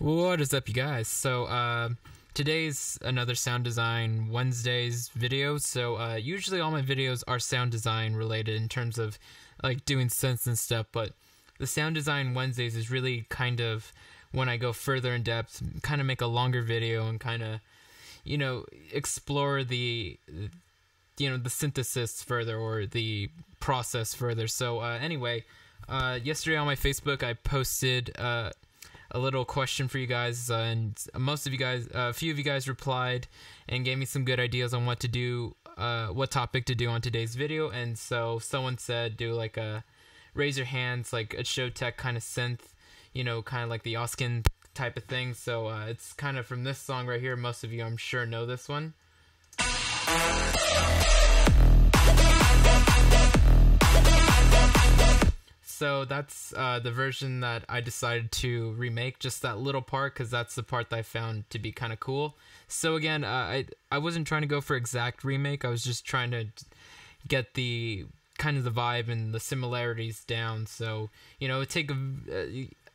What is up, you guys? So, today's another Sound Design Wednesdays video. So, usually all my videos are sound design related in terms of, like, doing synths and stuff, but the Sound Design Wednesdays is really kind of when I go further in depth, kind of make a longer video and kind of, explore the synthesis further or the process further. So, anyway, yesterday on my Facebook, I posted, a little question for you guys, and a few of you guys replied and gave me some good ideas on what to do, what topic to do on today's video. And so someone said do like a raise your hands, like a Showtek kind of synth, kind of like the Ozcan type of thing. So it's kind of from this song right here. Most of you, I'm sure, know this one. So that's the version that I decided to remake, just that little part, because that's the part that I found to be kind of cool. So again, I wasn't trying to go for exact remake. I was just trying to get the kind of the vibe and the similarities down. So, it would take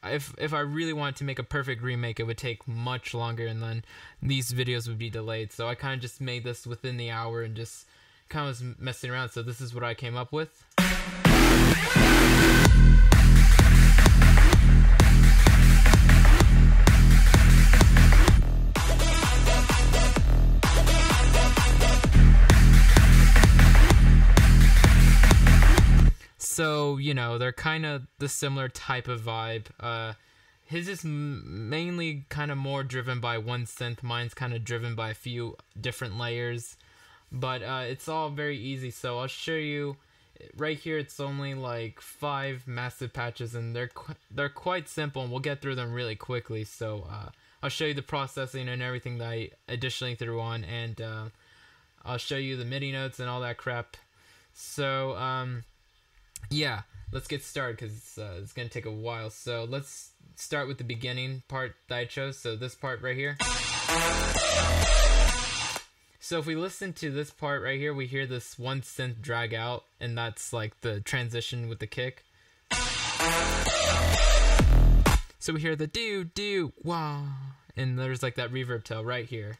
if I really wanted to make a perfect remake, it would take much longer, and then these videos would be delayed. So I kind of just made this within the hour and just kind of was messing around. So this is what I came up with. So, they're kind of the similar type of vibe. His is mainly kind of more driven by one synth. Mine's kind of driven by a few different layers. But it's all very easy. So I'll show you right here. It's only like 5 massive patches, and they're quite simple, and we'll get through them really quickly. So I'll show you the processing and everything that I additionally threw on, and I'll show you the MIDI notes and all that crap. So yeah, let's get started, because it's going to take a while. So let's start with the beginning part that I chose. So this part right here. So if we listen to this part right here, we hear this one synth drag out, and that's like the transition with the kick. So we hear the do, wow, and there's like that reverb tail right here.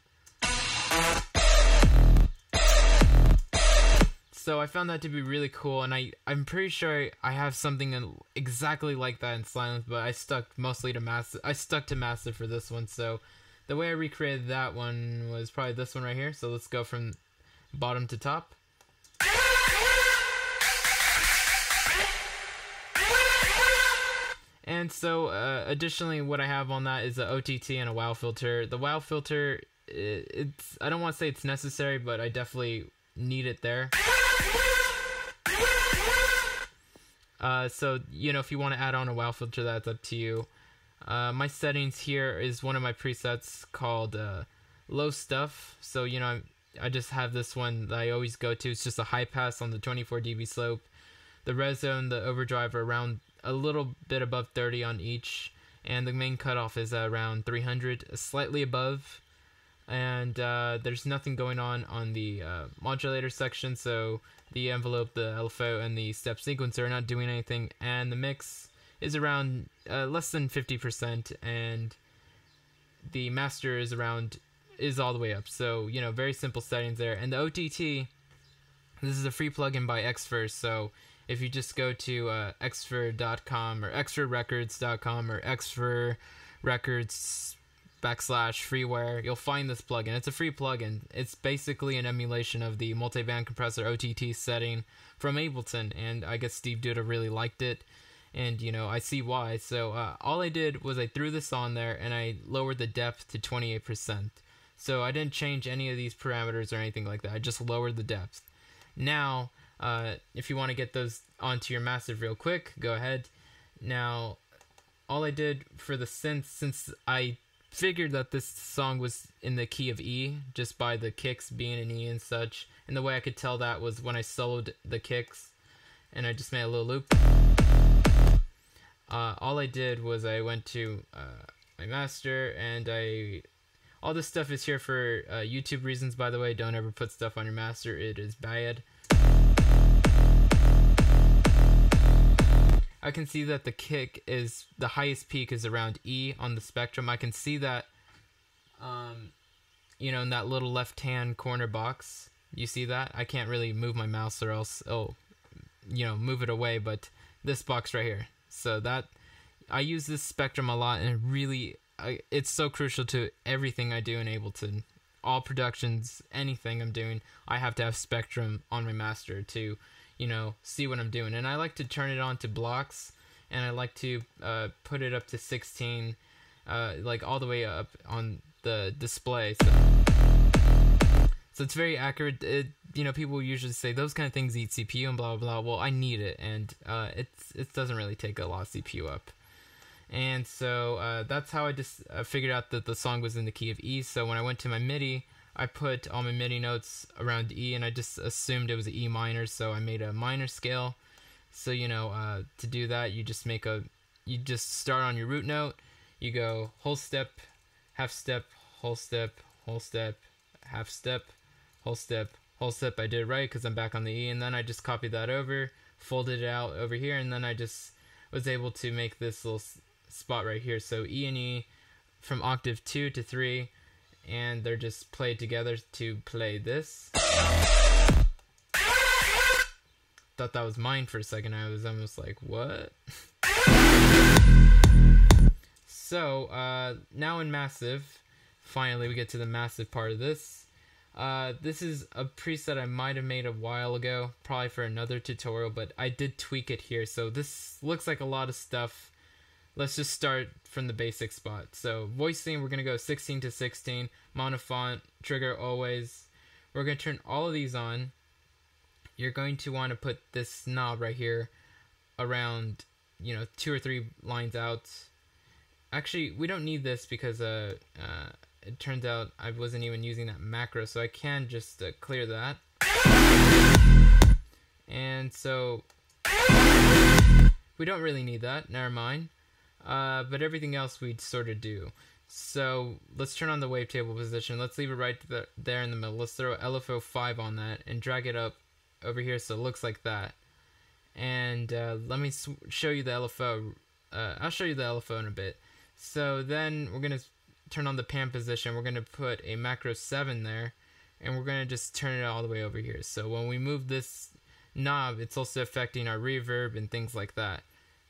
So I found that to be really cool, and I'm pretty sure I have something exactly like that in Silence, but I stuck to Master for this one. So the way I recreated that one was probably this one right here. So let's go from bottom to top. And so additionally, what I have on that is a OTT and a wow filter. The wow filter, I don't want to say it's necessary, but I definitely need it there. So, if you want to add on a wow filter, that's up to you. My settings here is one of my presets called low stuff. So, I just have this one that I always go to. It's just a high pass on the 24 dB slope. The res zone, the overdrive are around a little bit above 30 on each. And the main cutoff is around 300, slightly above. And there's nothing going on the modulator section, so the envelope, the LFO, and the step sequencer are not doing anything, and the mix is around less than 50%, and the master is all the way up. So, very simple settings there. And the OTT, this is a free plugin by Xfer, so if you just go to xfer.com or xferrecords.com or xferrecords /freeware, you'll find this plugin. It's a free plugin. It's basically an emulation of the multi-band compressor OTT setting from Ableton, and I guess Steve Duda really liked it, and I see why. So all I did was I threw this on there, and I lowered the depth to 28%. So I didn't change any of these parameters or anything like that. I just lowered the depth. Now if you want to get those onto your master real quick, go ahead. Now all I did for the synth, since I figured that this song was in the key of E, just by the kicks being in E and such, and the way I could tell that was when I soloed the kicks, and I just made a little loop. All I did was I went to my master, and all this stuff is here for YouTube reasons, by the way. Don't ever put stuff on your master, it is bad. I can see that the kick is, the highest peak is around E on the spectrum. I can see that, you know, in that little left-hand corner box. You see that? I can't really move my mouse or else it'll, you know, move it away, but this box right here. So that, I use this spectrum a lot, and it really, it's so crucial to everything I do in Ableton. All productions, anything I'm doing, I have to have spectrum on my master to, you know, see what I'm doing. And I like to turn it on to blocks, and I like to put it up to 16, like all the way up on the display. So it's very accurate. You know, people usually say those kind of things eat CPU and blah blah blah. Well, I need it, and it doesn't really take a lot of CPU up. And so that's how I just figured out that the song was in the key of E. So when I went to my MIDI, I put all my MIDI notes around E, and I just assumed it was an E minor, so I made a minor scale. So, you know, to do that, you just start on your root note, you go whole step, half step, whole step, whole step, half step, whole step, whole step. I did it right because I'm back on the E, and then I just copied that over, folded it out over here, and then I just was able to make this little spot right here. So E and E from octave 2 to 3, and they're just played together to play this. Thought that was mine for a second. I was almost like, what? So now in massive, finally we get to the massive part of this. This is a preset I might have made a while ago, probably for another tutorial, but I did tweak it here. So this looks like a lot of stuff. Let's just start from the basic spot. So voicing, we're going to go 16 to 16, monofont, trigger always. We're going to turn all of these on. You're going to want to put this knob right here around, you know, 2 or 3 lines out. Actually, we don't need this because it turns out I wasn't even using that macro, so I can just clear that. And so we don't really need that, never mind. But everything else we'd sort of do. So let's turn on the wavetable position. Let's leave it right there in the middle. Let's throw LFO 5 on that and drag it up over here so it looks like that. And let me show you the LFO. I'll show you the LFO in a bit. So then we're going to turn on the pan position. We're going to put a macro 7 there, and we're going to just turn it all the way over here. So when we move this knob, it's also affecting our reverb and things like that.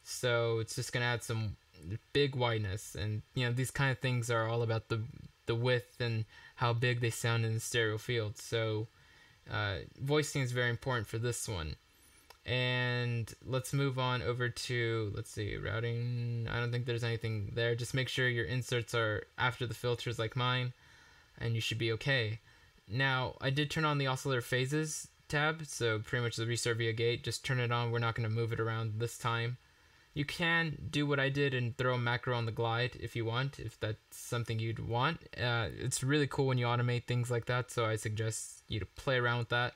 So it's just going to add some big wideness, and you know, these kind of things are all about the width and how big they sound in the stereo field. So voicing is very important for this one. And let's move on over to, let's see, routing. I don't think there's anything there. Just make sure your inserts are after the filters like mine, and you should be okay. Now, I did turn on the oscillator phases tab, so pretty much the reserve via gate. Just turn it on. We're not going to move it around this time. You can do what I did and throw a macro on the glide if you want, if that's something you'd want. It's really cool when you automate things like that, so I suggest you to play around with that.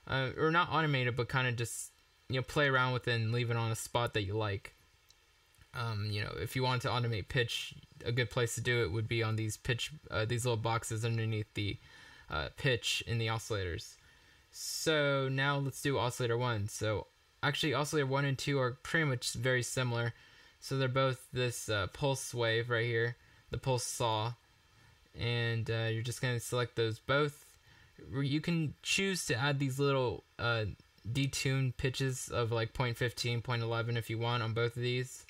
Or not automate it, but kind of just, you know, play around with it and leave it on a spot that you like. You know, if you want to automate pitch, a good place to do it would be on these pitch, these little boxes underneath the pitch in the oscillators. So now let's do oscillator 1. So actually, oscillator 1 and 2 are pretty much very similar. So they're both this pulse wave right here, the pulse saw. And you're just going to select those both. You can choose to add these little detuned pitches of like 0.15, 0.11 if you want on both of these.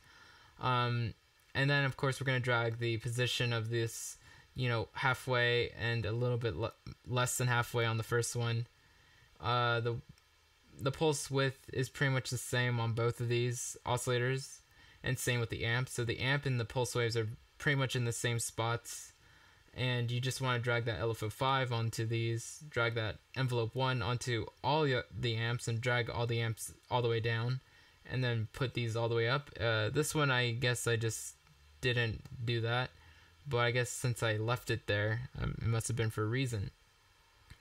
And then, of course, we're going to drag the position of this, you know, halfway and a little bit less than halfway on the first one. The pulse width is pretty much the same on both of these oscillators, and same with the amp. So the amp and the pulse waves are pretty much in the same spots, and you just want to drag that LFO 5 onto these, drag that envelope 1 onto all the amps, and drag all the amps all the way down, and then put these all the way up. This one, I guess I just didn't do that, but I guess since I left it there, it must have been for a reason.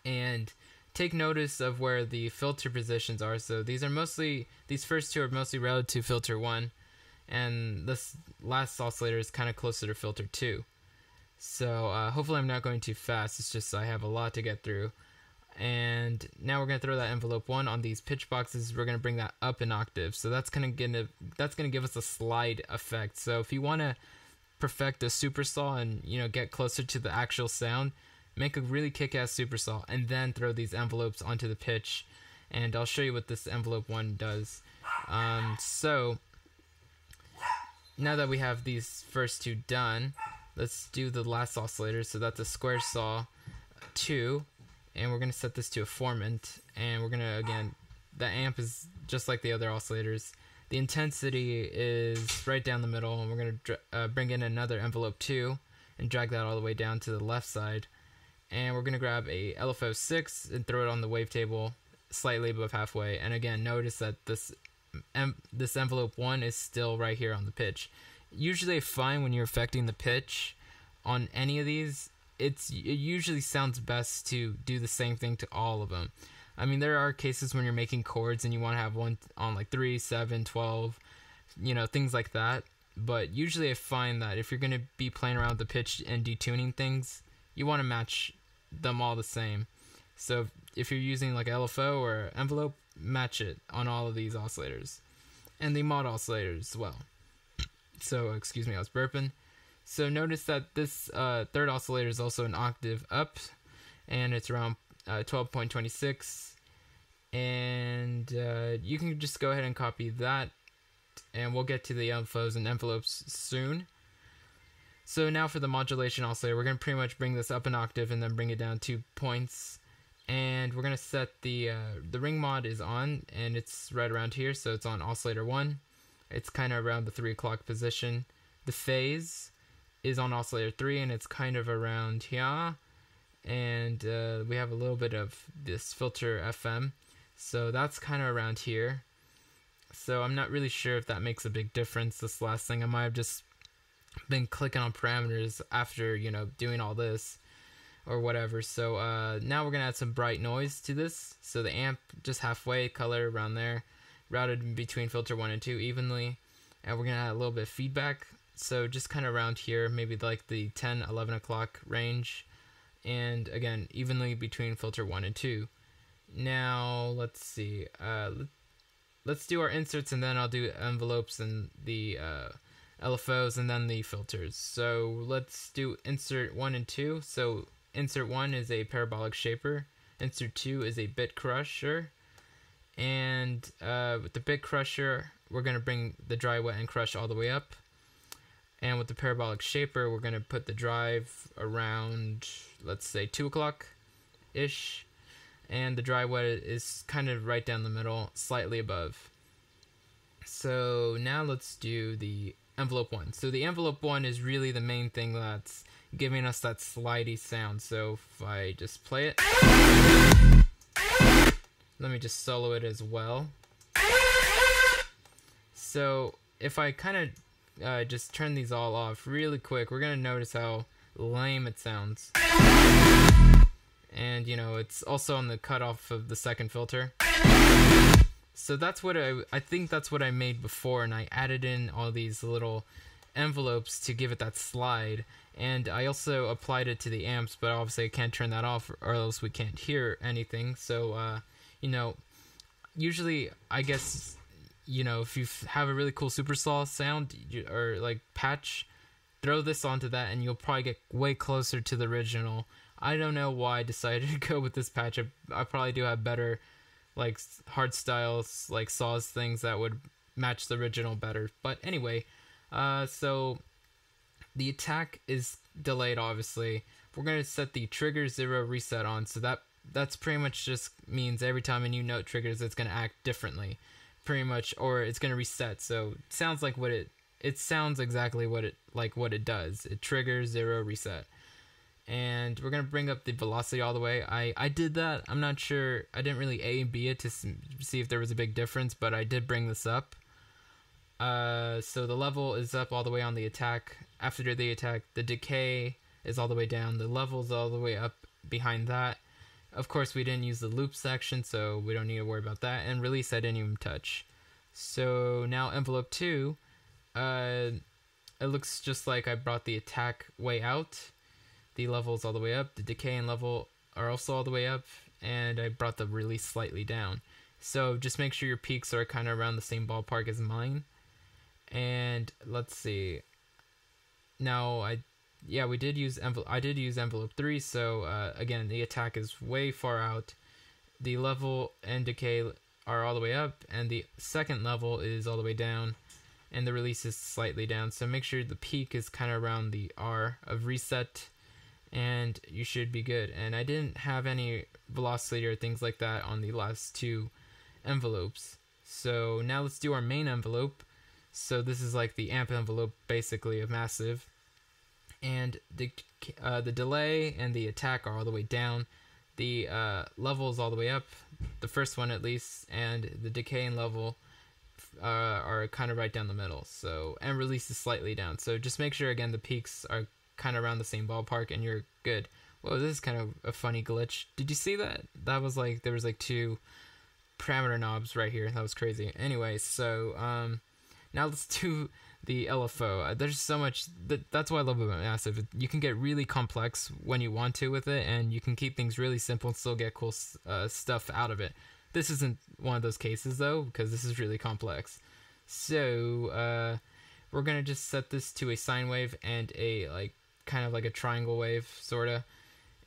And take notice of where the filter positions are. So these first two are mostly routed to filter 1, and this last oscillator is kind of closer to filter 2. So hopefully I'm not going too fast. It's just I have a lot to get through. And now we're gonna throw that envelope 1 on these pitch boxes. We're gonna bring that up an octave. So that's gonna give us a slide effect. So if you wanna perfect a super saw and get closer to the actual sound, make a really kick-ass super saw and then throw these envelopes onto the pitch. And I'll show you what this envelope 1 does. So now that we have these first 2 done, let's do the last oscillator. So that's a square saw 2, and we're gonna set this to a formant, and we're gonna, again, the amp is just like the other oscillators. The intensity is right down the middle, and we're gonna bring in another envelope 2 and drag that all the way down to the left side. And we're gonna grab a LFO 6 and throw it on the wavetable slightly above halfway. And again, notice that this envelope 1 is still right here on the pitch. Usually I find when you're affecting the pitch on any of these, it usually sounds best to do the same thing to all of them. I mean, there are cases when you're making chords and you want to have one on like 3, 7, 12, things like that. But usually I find that if you're going to be playing around with the pitch and detuning things, you want to match them all the same. So if you're using like LFO or envelope, match it on all of these oscillators. And the mod oscillators as well. So, excuse me, I was burping. So notice that this third oscillator is also an octave up, and it's around 12.26. And you can just go ahead and copy that, and we'll get to the LFOs and envelopes soon. So now for the modulation oscillator, we're going to pretty much bring this up an octave and then bring it down 2 points. And we're going to set the ring mod is on, and it's right around here, so it's on oscillator 1. It's kind of around the 3 o'clock position. The phase is on oscillator 3, and it's kind of around here. And we have a little bit of this filter FM, so that's kind of around here. So I'm not really sure if that makes a big difference. This last thing, I might have just been clicking on parameters after doing all this or whatever. So now we're gonna add some bright noise to this. So the amp just halfway, color around there, routed in between filter 1 and 2 evenly, and we're gonna add a little bit of feedback. So just kind of around here, maybe like the 10, 11 o'clock range, and again evenly between filter 1 and 2. Now let's see, let's do our inserts, and then I'll do envelopes and the LFOs and then the filters. So let's do insert 1 and 2. So insert 1 is a parabolic shaper, insert 2 is a bit crusher, and with the bit crusher we're going to bring the dry, wet, and crush all the way up, and with the parabolic shaper we're going to put the drive around, let's say 2 o'clock ish, and the dry, wet is kind of right down the middle, slightly above. So now let's do the envelope 1. So the envelope 1 is really the main thing that's giving us that slidey sound. So if I just play it, let me just solo it as well. So if I kind of just turn these all off really quick, we're gonna notice how lame it sounds. And it's also on the cutoff of the second filter. So that's what I think that's what I made before, and I added in all these little envelopes to give it that slide, and I also applied it to the amps, but obviously I can't turn that off or else we can't hear anything. So usually I guess if you have a really cool super saw sound or like patch, throw this onto that and you'll probably get way closer to the original. I don't know why I decided to go with this patch. I probably do have better like hard styles, like saws, things that would match the original better. But anyway, so the attack is delayed, obviously. We're going to set the trigger 0 reset on, so that's pretty much just means every time a new note triggers, it's going to act differently, pretty much, or it's going to reset. So it sounds like it sounds exactly what it does. It triggers 0 reset. And we're going to bring up the velocity all the way. I did that. I'm not sure. I didn't really A and B it to see if there was a big difference, but I did bring this up. So the level is up all the way on the attack. After the attack, the decay is all the way down. The level is all the way up behind that. Of course, we didn't use the loop section, so we don't need to worry about that. And release, I didn't even touch. So now envelope 2, it looks just like I brought the attack way out. The level's all the way up. The decay and level are also all the way up. and I brought the release slightly down. So just make sure your peaks are kind of around the same ballpark as mine. And let's see. Now we did use I did use envelope 3, so again, the attack is way far out. The level and decay are all the way up, and the second level is all the way down, and the release is slightly down. So make sure the peak is kind of around the R of reset, and you should be good. And I didn't have any velocity or things like that on the last two envelopes. So now let's do our main envelope. So this is like the amp envelope, basically, of massive. And the delay and the attack are all the way down. The level is all the way up, the first one at least, and the decay and level are kind of right down the middle. So, and release is slightly down. So just make sure, again, the peaks are kind of around the same ballpark, and you're good. Whoa, this is kind of a funny glitch. Did you see that? That was like, there was like two parameter knobs right here. That was crazy. Anyway, so now let's do the LFO. There's so much that's what I love about Massive. You can get really complex when you want to with it, and you can keep things really simple and still get cool stuff out of it. This isn't one of those cases though, because this is really complex. So we're gonna just set this to a sine wave and a kind of like a triangle wave sorta,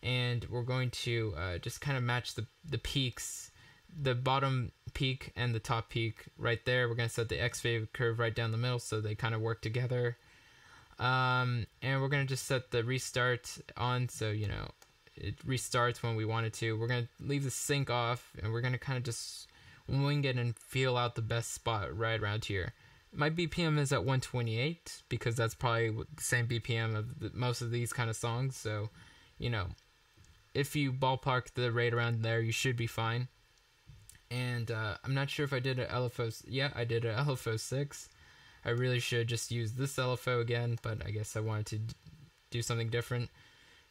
and we're going to just kind of match the peaks, the bottom peak and the top peak right there. We're going to set the X wave curve right down the middle so they kind of work together. And we're going to just set the restart on so, you know, it restarts when we want it to. We're going to leave the sync off, and we're going to kind of just wing it and feel out the best spot right around here. My BPM is at 128 because that's probably the same BPM of most of these kind of songs. So, you know, if you ballpark the rate around there, you should be fine. And I'm not sure if I did an LFO. Yeah, I did an LFO 6. I really should just use this LFO again, but I guess I wanted to do something different.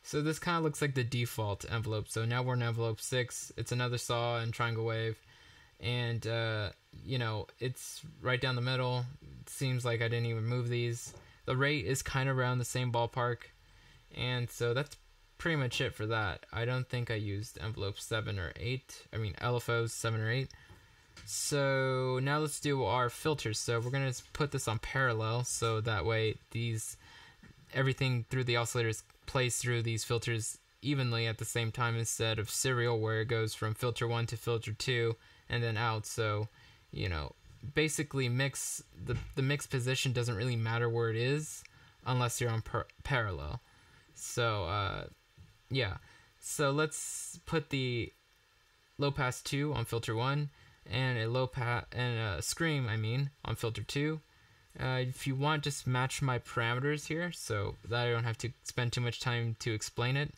So this kind of looks like the default envelope. So now we're in envelope 6. It's another saw and triangle wave. And, you know, it's right down the middle. It seems like I didn't even move these. The rate is kind of around the same ballpark. And so that's pretty much it for that. I don't think I used envelope 7 or 8. I mean LFOs 7 or 8. So now let's do our filters. So we're gonna put this on parallel, so that way everything through the oscillators plays through these filters evenly at the same time, instead of serial where it goes from filter 1 to filter 2 and then out. So, you know, basically the mix position doesn't really matter where it is unless you're on parallel. So yeah, so let's put the low pass 2 on filter 1 and a low pass and a scream on filter 2. If you want, just match my parameters here so that I don't have to spend too much time to explain it,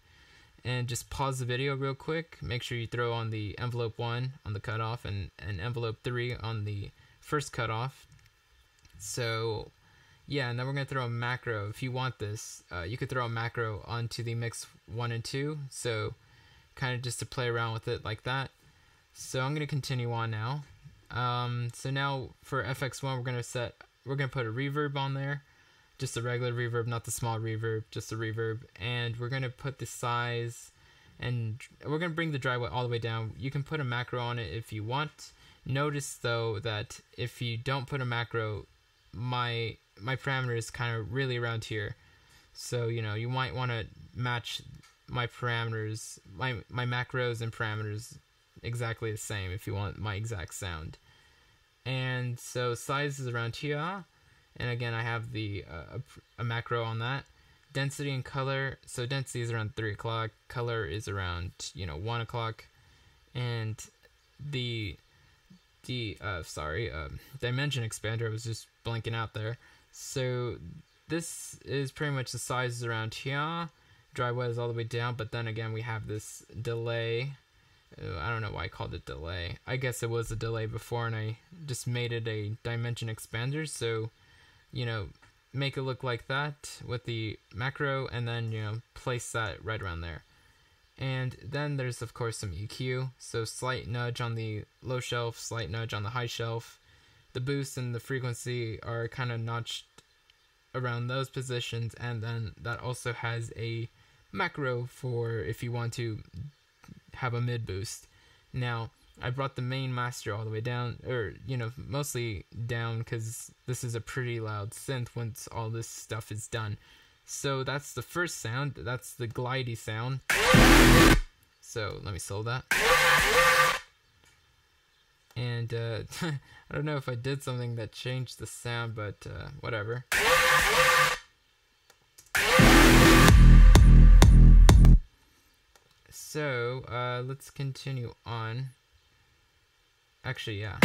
and just pause the video real quick. Make sure you throw on the envelope 1 on the cutoff and envelope 3 on the first cutoff. So yeah, and then we're going to throw a macro. If you want this, you could throw a macro onto the mix 1 and 2. So kind of just to play around with it like that. So I'm going to continue on now. So now for FX1, we're going to put a reverb on there. Just a regular reverb, not the small reverb, just a reverb. And we're going to put the size, and we're going to bring the dry wet all the way down. You can put a macro on it if you want. Notice though that if you don't put a macro, my parameter is kind of really around here, so you know, you might want to match my parameters, my macros and parameters exactly the same if you want my exact sound. And so size is around here, and again I have the a macro on that. Density and color, so density is around 3 o'clock, color is around 1 o'clock, and the dimension expander, I was just blanking out there. So this is pretty much the size around here. Dry wet is all the way down, but then again we have this delay. I don't know why I called it delay. I guess it was a delay before, and I just made it a dimension expander. So, you know, make it look like that with the macro, and then, you know, place that right around there. And then there's of course some EQ, so slight nudge on the low shelf, slight nudge on the high shelf. The boost and the frequency are kind of notched around those positions, and then that also has a macro for if you want to have a mid boost. Now, I brought the main master all the way down, or, you know, mostly down, because this is a pretty loud synth once all this stuff is done. So that's the first sound. That's the glidey sound. So let me slow that. And I don't know if I did something that changed the sound, but whatever. So let's continue on. Actually, yeah.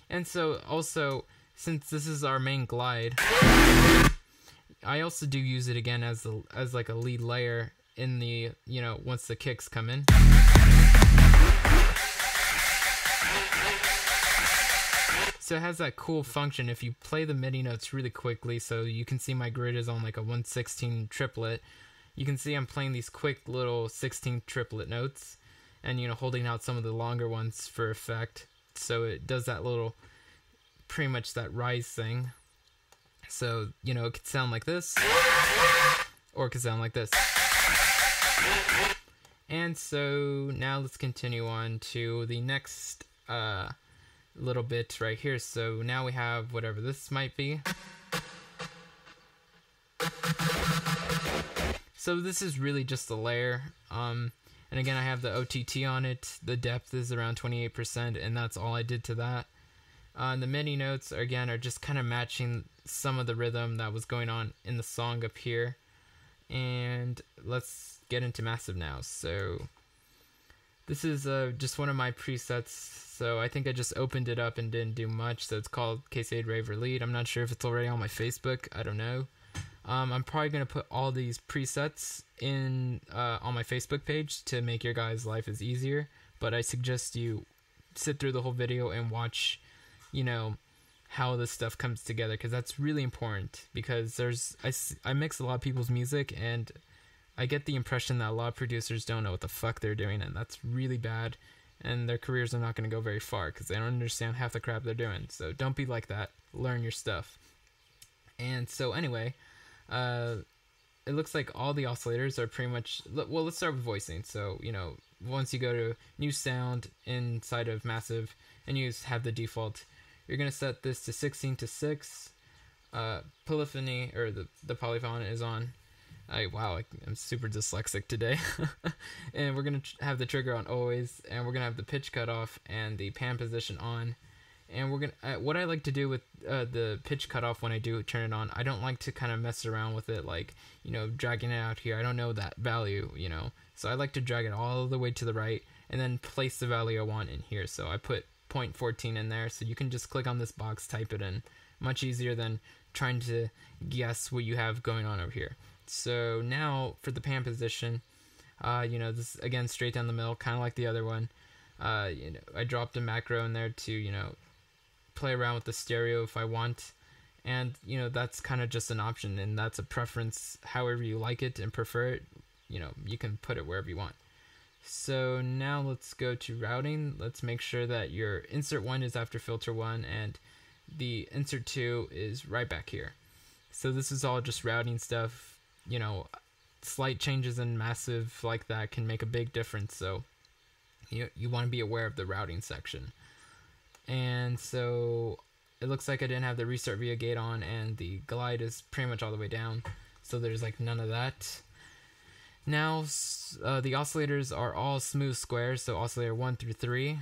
And so also, since this is our main glide, I also do use it again as like a lead layer in the, you know, once the kicks come in. So it has that cool function if you play the MIDI notes really quickly. So you can see my grid is on like a 1/16 triplet. You can see I'm playing these quick little 16 triplet notes, and, you know, holding out some of the longer ones for effect. So it does that little, pretty much that rise thing. So, you know, it could sound like this, or it could sound like this. And so now let's continue on to the next little bit right here. So now we have whatever this might be. So this is really just a layer. And again, I have the OTT on it. The depth is around 28%, and that's all I did to that. The MIDI notes, again, are just kind of matching some of the rhythm that was going on in the song up here. And let's get into Massive now. So this is just one of my presets. So I think I just opened it up and didn't do much. So it's called K-Sade Raver Lead. I'm not sure if it's already on my Facebook. I don't know. I'm probably going to put all these presets in on my Facebook page to make your guys' life as easier. But I suggest you sit through the whole video and watch, you know, how this stuff comes together, because that's really important. Because I mix a lot of people's music, and I get the impression that a lot of producers don't know what the fuck they're doing, and that's really bad. And their careers are not going to go very far because they don't understand half the crap they're doing. So don't be like that. Learn your stuff. And so anyway, it looks like all the oscillators are pretty much, well, let's start with voicing. So, you know, once you go to new sound inside of Massive and you have the default, you're going to set this to 16 to 6. Polyphony, or the polyphon is on. Wow, I'm super dyslexic today. And we're going to have the trigger on always, and we're going to have the pitch cutoff and the pan position on. And we're going to, what I like to do with the pitch cutoff when I do turn it on, I don't like to kind of mess around with it, like, you know, dragging it out here. I don't know that value, you know. So I like to drag it all the way to the right and then place the value I want in here. So I put 0.14 in there, so you can just click on this box, type it in. Much easier than trying to guess what you have going on over here. So now for the pan position, you know, this again straight down the middle, kind of like the other one. You know, I dropped a macro in there to, you know, play around with the stereo if I want, and, you know, that's kind of just an option, and that's a preference. However you like it and prefer it, you know, you can put it wherever you want. So now let's go to routing. Let's make sure that your insert 1 is after filter 1 and the insert 2 is right back here. So this is all just routing stuff. You know, slight changes in Massive like that can make a big difference. So you want to be aware of the routing section. And so it looks like I didn't have the restart via gate on, and the glide is pretty much all the way down. So there's like none of that. Now the oscillators are all smooth squares. So oscillator 1 through 3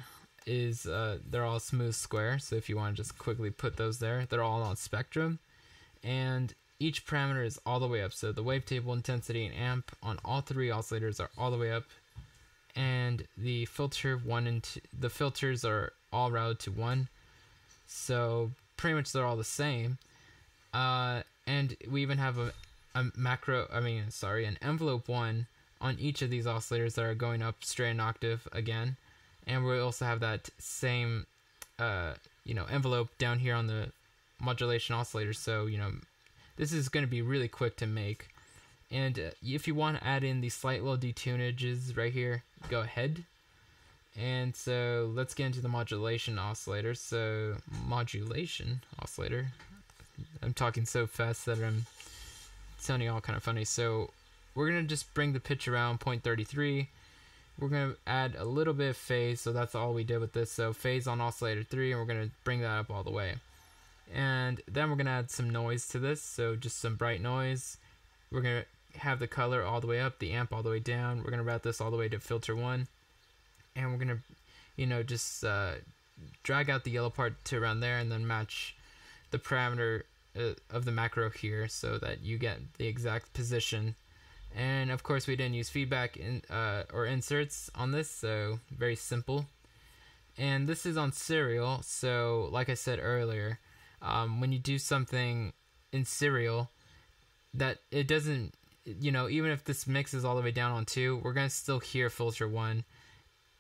is they're all smooth square. So if you want to just quickly put those there, they're all on spectrum, and each parameter is all the way up. So the wavetable, intensity, and amp on all 3 oscillators are all the way up, and the filter 1 and 2, the filters are all routed to 1. So pretty much they're all the same. And we even have an envelope 1 on each of these oscillators that are going up straight an octave again. And we also have that same, you know, envelope down here on the modulation oscillator. So, you know, this is going to be really quick to make. And if you want to add in these slight little detunages right here, go ahead. And so let's get into the modulation oscillator. So modulation oscillator. I'm talking so fast that I'm sounding all kind of funny. So we're gonna just bring the pitch around 0.33. We're gonna add a little bit of phase, so that's all we did with this. So phase on oscillator 3, and we're gonna bring that up all the way. And then we're gonna add some noise to this, so just some bright noise. We're gonna have the color all the way up, the amp all the way down. We're gonna route this all the way to filter 1, and we're gonna just drag out the yellow part to around there, and then match the parameter of the macro here so that you get the exact position. And of course we didn't use feedback or inserts on this, so very simple. And this is on serial, so like I said earlier, when you do something in serial, that it doesn't, even if this mix is all the way down on 2, we're going to still hear filter 1,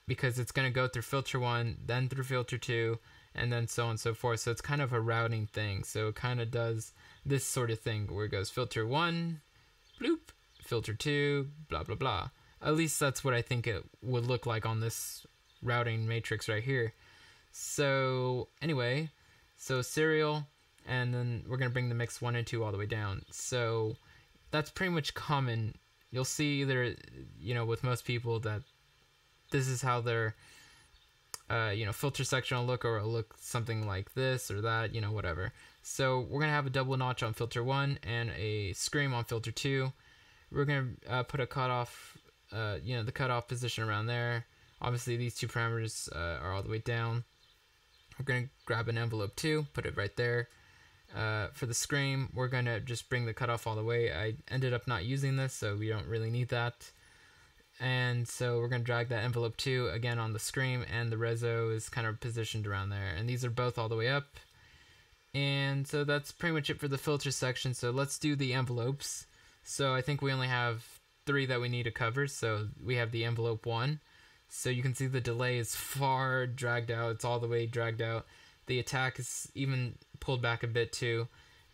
because it's going to go through filter 1, then through filter 2, and then so on and so forth. So it's kind of a routing thing. So it kind of does this sort of thing where it goes filter 1, bloop, filter 2, blah, blah, blah. At least that's what I think it would look like on this routing matrix right here. So anyway, so serial, and then we're going to bring the mix 1 and 2 all the way down. So that's pretty much common. You'll see either, with most people that this is how their filter section will look, or it'll look something like this or that, whatever. So we're going to have a double notch on filter 1 and a scream on filter 2. We're going to put a cutoff, the cutoff position around there. Obviously these two parameters are all the way down. We're going to grab an envelope 2, put it right there. For the scream, we're going to just bring the cutoff all the way. I ended up not using this, so we don't really need that. And so we're going to drag that envelope 2 again on the scream, and the reso is kind of positioned around there. And these are both all the way up. And so that's pretty much it for the filter section. So let's do the envelopes. So I think we only have 3 that we need to cover. So we have the envelope 1. So you can see the delay is far dragged out. It's all the way dragged out. The attack is even pulled back a bit too.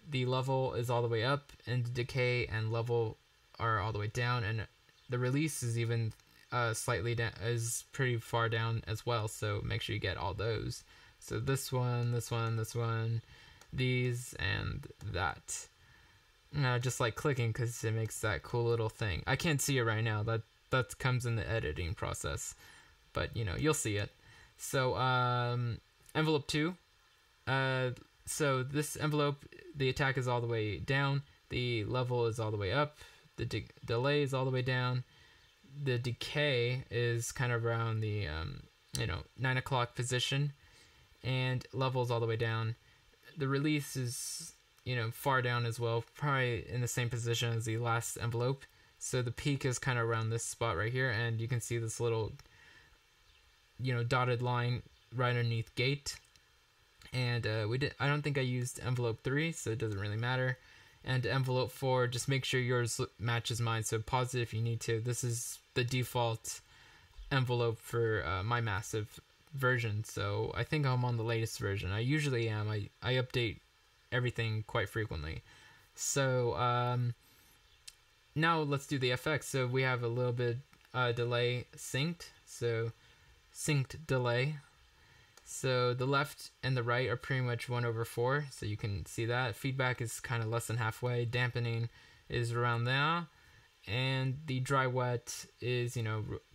The level is all the way up, and decay and level are all the way down, and the release is even slightly down, is pretty far down as well. So make sure you get all those. So this one, this one, this one, these, and that. Just like clicking, because it makes that cool little thing. I can't see it right now. That comes in the editing process, but you'll see it. So envelope 2. So this envelope, the attack is all the way down, the level is all the way up, the delay is all the way down, the decay is kind of around the 9 o'clock position, and level is all the way down. The release is far down as well, probably in the same position as the last envelope. So the peak is kind of around this spot right here, and you can see this little dotted line right underneath gate. And I don't think I used envelope 3, so it doesn't really matter. And envelope 4, just make sure yours matches mine, so pause it if you need to. This is the default envelope for my massive version, so I think I'm on the latest version. I usually am. I update everything quite frequently. So now let's do the FX. So we have a little bit delay synced, so synced delay. So the left and the right are pretty much 1/4, so you can see that. Feedback is kind of less than halfway. Dampening is around there. And the dry wet is,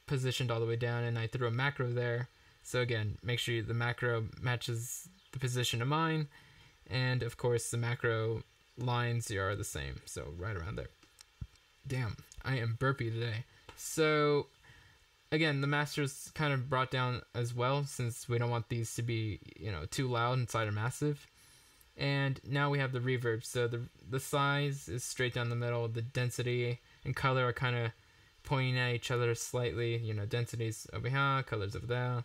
positioned all the way down, and I threw a macro there. So again, make sure the macro matches the position of mine. And of course, the macro lines are the same, so right around there. Damn, I am burpy today. So again, the master's kind of brought down as well, since we don't want these to be, too loud inside a massive. And now we have the reverb. So the size is straight down the middle. The density and color are kind of pointing at each other slightly. Density's over here, color's over there.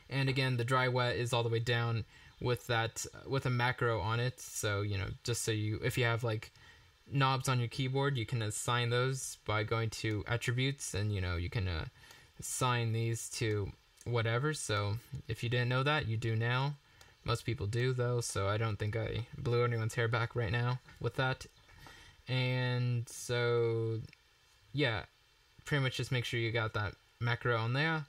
And again, the dry wet is all the way down with a macro on it. So, just so if you have like knobs on your keyboard, you can assign those by going to attributes, and you can assign these to whatever. So if you didn't know that, you do now. Most people do though, so I don't think I blew anyone's hair back right now with that. And so yeah, pretty much just make sure you got that macro on there.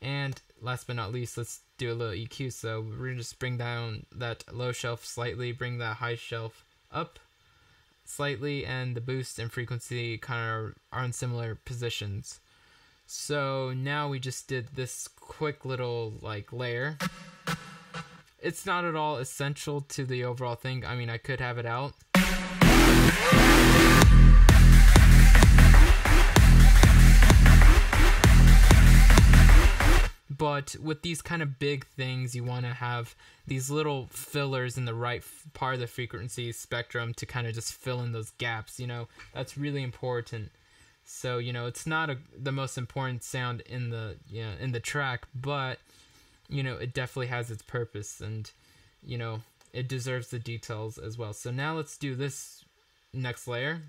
And last but not least, let's do a little EQ. So we're gonna just bring down that low shelf slightly, bring that high shelf up. slightly, and the boost and frequency kind of are in similar positions. So now we just did this quick little like layer. It's not at all essential to the overall thing. I mean, I could have it out. But with these kind of big things, you want to have these little fillers in the right part of the frequency spectrum to kind of just fill in those gaps, you know. That's really important. So, you know, it's not the most important sound in the, you know, in the track, but, you know, it definitely has its purpose, and, you know, it deserves the details as well. So now let's do this next layer.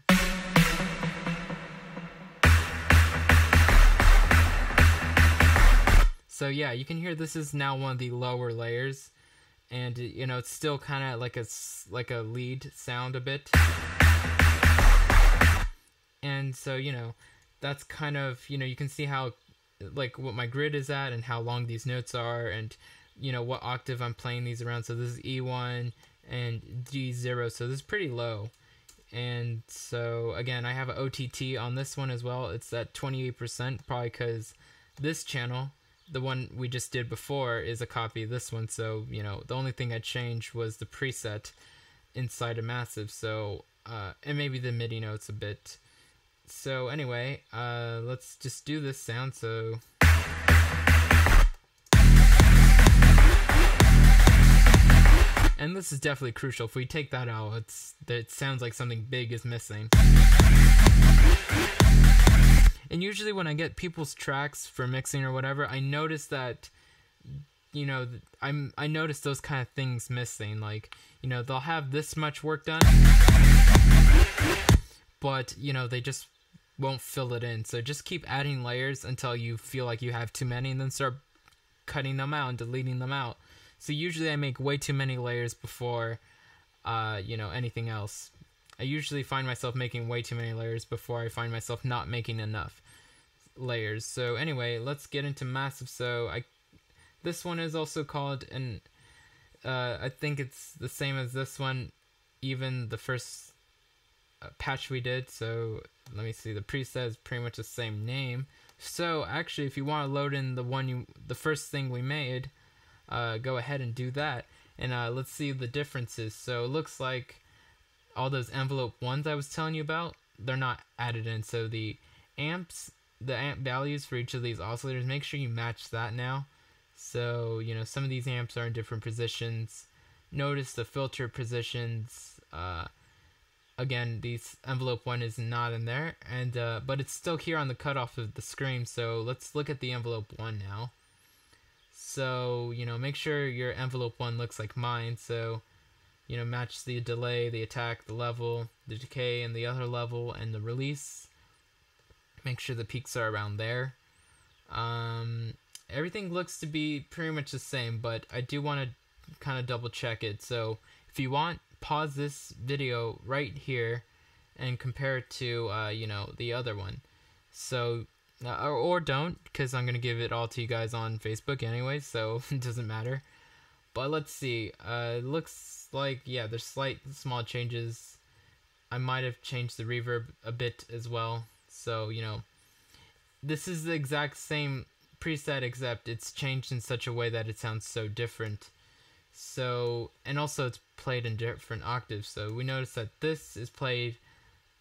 So yeah, you can hear this is now one of the lower layers, and you know, it's still kind of like a lead sound a bit. And so, you know, that's kind of, you know, you can see how, like, what my grid is at and how long these notes are, and, you know, what octave I'm playing these around. So this is E1 and D0, so this is pretty low. And so, again, I have an OTT on this one as well. It's at 28%, probably because this channel, the one we just did before, is a copy of this one. So, you know, the only thing I changed was the preset inside a massive. So, and maybe the MIDI notes a bit. So anyway, let's just do this sound. So and this is definitely crucial. If we take that out, it sounds like something big is missing. And usually when I get people's tracks for mixing or whatever, I notice that, you know, I notice those kind of things missing. Like, you know, they'll have this much work done, but, you know, they just won't fill it in. So just keep adding layers until you feel like you have too many, and then start cutting them out and deleting them out. So usually I make way too many layers before, you know, anything else. I usually find myself making way too many layers before I find myself not making enough layers. So anyway, let's get into massive. So this one is also called an, I think it's the same as this one, even the first patch we did. So let me see, the preset is pretty much the same name. So actually, if you want to load in the first thing we made, go ahead and do that, and let's see the differences. So it looks like all those envelope ones I was telling you about, they're not added in. So the amp values for each of these oscillators, make sure you match that now. So, you know, some of these amps are in different positions. Notice the filter positions. Again, these envelope one is not in there, and but it's still here on the cutoff of the screen. So let's look at the envelope one now. So, you know, make sure your envelope one looks like mine. So, you know, match the delay, the attack, the level, the decay, and the other level, and the release. Make sure the peaks are around there. Everything looks to be pretty much the same, but I do want to kind of double check it. So if you want, pause this video right here and compare it to, you know, the other one. So, or don't, because I'm going to give it all to you guys on Facebook anyway, so it doesn't matter. But let's see. It looks like, yeah, there's slight small changes. I might have changed the reverb a bit as well. So, you know, this is the exact same preset, except it's changed in such a way that it sounds so different. So, and also it's played in different octaves. So we notice that this is played,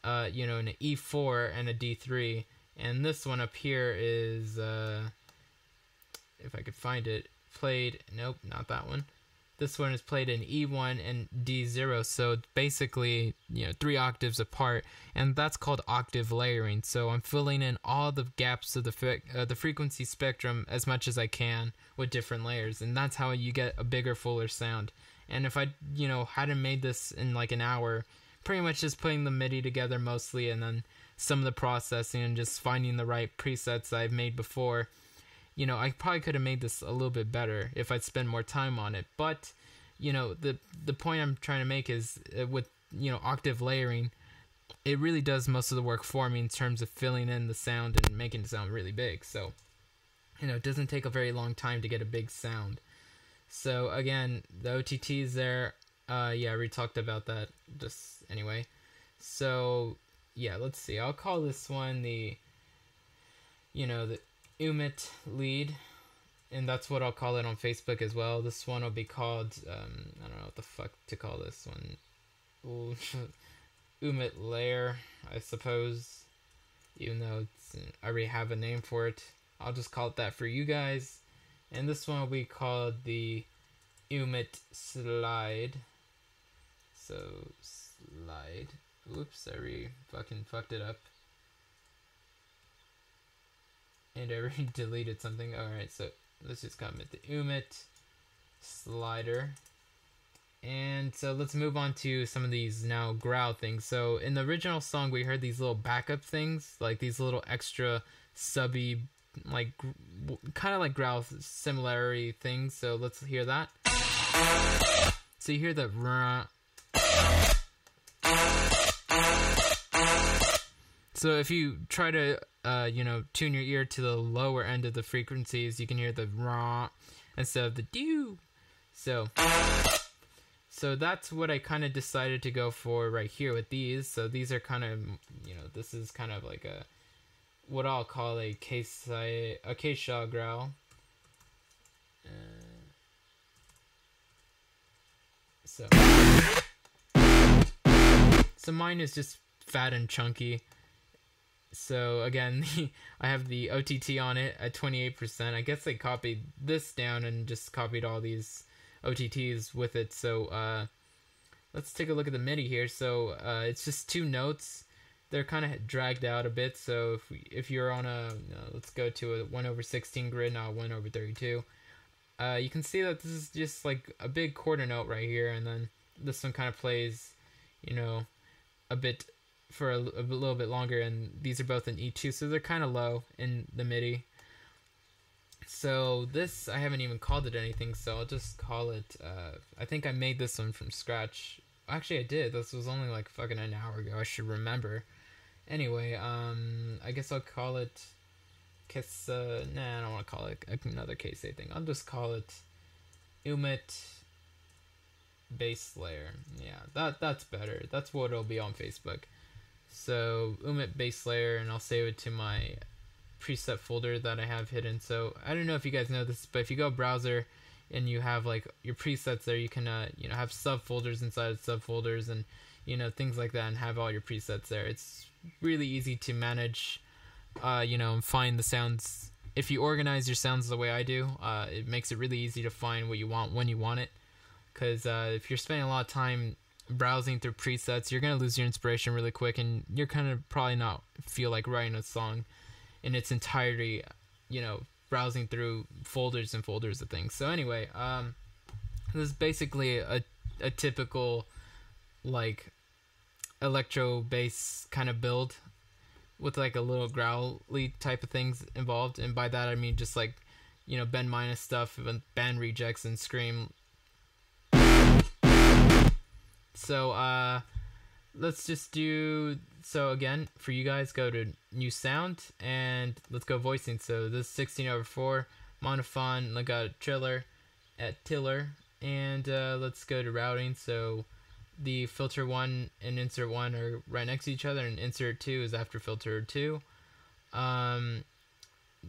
you know, in an E4 and a D3. And this one up here is, if I could find it, played, nope, not that one. This one is played in E1 and D0, so basically, you know, 3 octaves apart, and that's called octave layering. So I'm filling in all the gaps of the frequency spectrum as much as I can with different layers, and that's how you get a bigger, fuller sound. And if I, you know, hadn't made this in like an hour, pretty much just putting the MIDI together mostly, and then some of the processing and just finding the right presets I've made before, you know, I probably could have made this a little bit better if I'd spend more time on it. But, you know, the point I'm trying to make is with, you know, octave layering, it really does most of the work for me in terms of filling in the sound and making it sound really big. So, you know, it doesn't take a very long time to get a big sound. So again, the OTT is there. Yeah, I already talked about that just anyway. So yeah, let's see. I'll call this one the the Ummet lead, and that's what I'll call it on Facebook as well. This one will be called I don't know what the fuck to call this one. Ooh, Ummet layer, I suppose. Even though I already have a name for it, I'll just call it that for you guys. And this one will be called the Ummet slide. So slide. Oops, I fucking fucked it up. And I deleted something. Alright, so let's just comment the Ummet slider. And so let's move on to some of these now growl things. So in the original song, we heard these little backup things, like these little extra subby, like kind of like growl similarity things. So let's hear that. So you hear the so if you try to tune your ear to the lower end of the frequencies, you can hear the instead of the do. So that's what I kind of decided to go for right here with these. So these are kind of, this is kind of like what I'll call a acacia growl. So mine is just fat and chunky. So again, I have the OTT on it at 28%. I guess they copied this down and just copied all these OTTs with it. So let's take a look at the MIDI here. So it's just 2 notes. They're kind of dragged out a bit. So if you're on a let's go to a 1/16 grid, not 1/32. You can see that this is just like a big quarter note right here, and then this one kind of plays, a bit for a little bit longer, and these are both in E2, so they're kind of low in the MIDI. So this, I haven't even called it anything, so I'll just call it, I think I made this one from scratch. Actually, I did. This was only like fucking an hour ago. I should remember. Anyway, I guess I'll call it I don't want to call it another K-Say thing. I'll just call it Ummet bass layer. Yeah, that's better. That's what it'll be on Facebook. So Ummet bass layer, and I'll save it to my preset folder that I have hidden. So I don't know if you guys know this, but if you go browser and you have like your presets there, you can have subfolders inside of subfolders and things like that, and have all your presets there. It's really easy to manage, and find the sounds. If you organize your sounds the way I do, it makes it really easy to find what you want when you want it. Because if you're spending a lot of time browsing through presets, you're going to lose your inspiration really quick, and you're kind of probably not feel like writing a song in its entirety, browsing through folders and folders of things. So anyway, this is basically a typical like electro bass kind of build with like a little growly type of things involved, and by that I mean just like bend minus stuff and band rejects and scream. So let's just do, so again for you guys, go to new sound and let's go voicing. So this is 16/4 monophone, I got a triller at tiller, and let's go to routing. So the filter 1 and insert 1 are right next to each other, and insert 2 is after filter 2.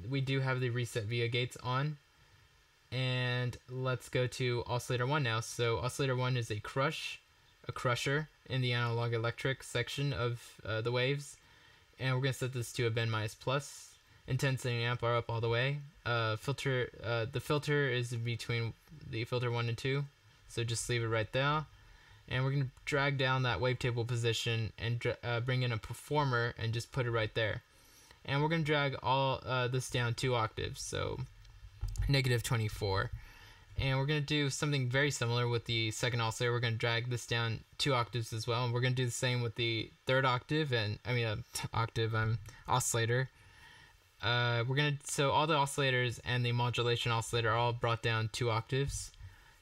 We do have the reset via gates on, and let's go to oscillator 1 now. So oscillator 1 is a crusher in the analog electric section of the waves, and we're going to set this to a bend minus plus. Intensity and amp are up all the way. The filter is between the filter 1 and 2, so just leave it right there. And we're going to drag down that wavetable position and bring in a performer and just put it right there. And we're going to drag all this down 2 octaves, so -24. And we're going to do something very similar with the second oscillator. We're going to drag this down 2 octaves as well. And we're going to do the same with the third octave, and oscillator. So all the oscillators and the modulation oscillator are all brought down 2 octaves.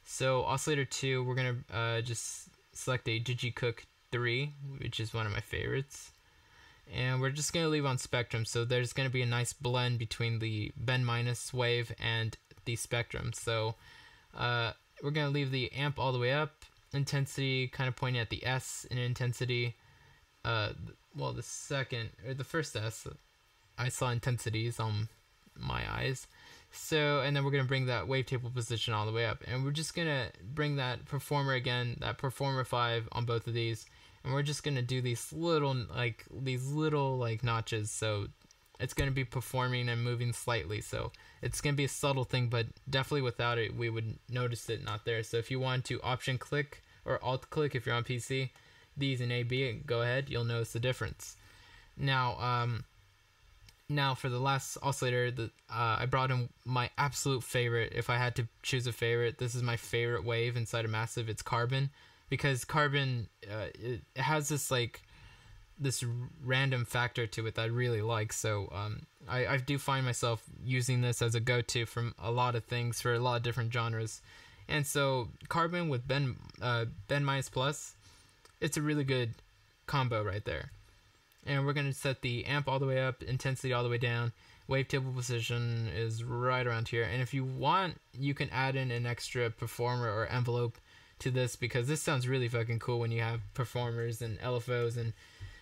So oscillator 2, we're going to just select a Digicook 3, which is one of my favorites. And we're just going to leave on spectrum. So there's going to be a nice blend between the bend minus wave and the spectrum. So we're going to leave the amp all the way up, intensity kind of pointing at the S in intensity, the second or the first S, I saw intensities on my eyes. So, and then we're going to bring that wavetable position all the way up. And we're just going to bring that performer again, that performer 5 on both of these. And we're just going to do these little notches. So it's going to be performing and moving slightly. So it's going to be a subtle thing, but definitely without it, we would notice it not there. So if you want to option click or alt click if you're on PC, these in A, B, go ahead, you'll notice the difference. Now for the last oscillator, I brought in my absolute favorite. If I had to choose a favorite, this is my favorite wave inside of Massive. It's Carbon, because Carbon it has this random factor to it that I really like. So I do find myself using this as a go-to from a lot of things for a lot of different genres. And so Carbon with Bend minus plus, it's a really good combo right there. And we're going to set the amp all the way up, intensity all the way down. Wavetable position is right around here. And if you want, you can add in an extra performer or envelope to this, because this sounds really fucking cool when you have performers and LFOs and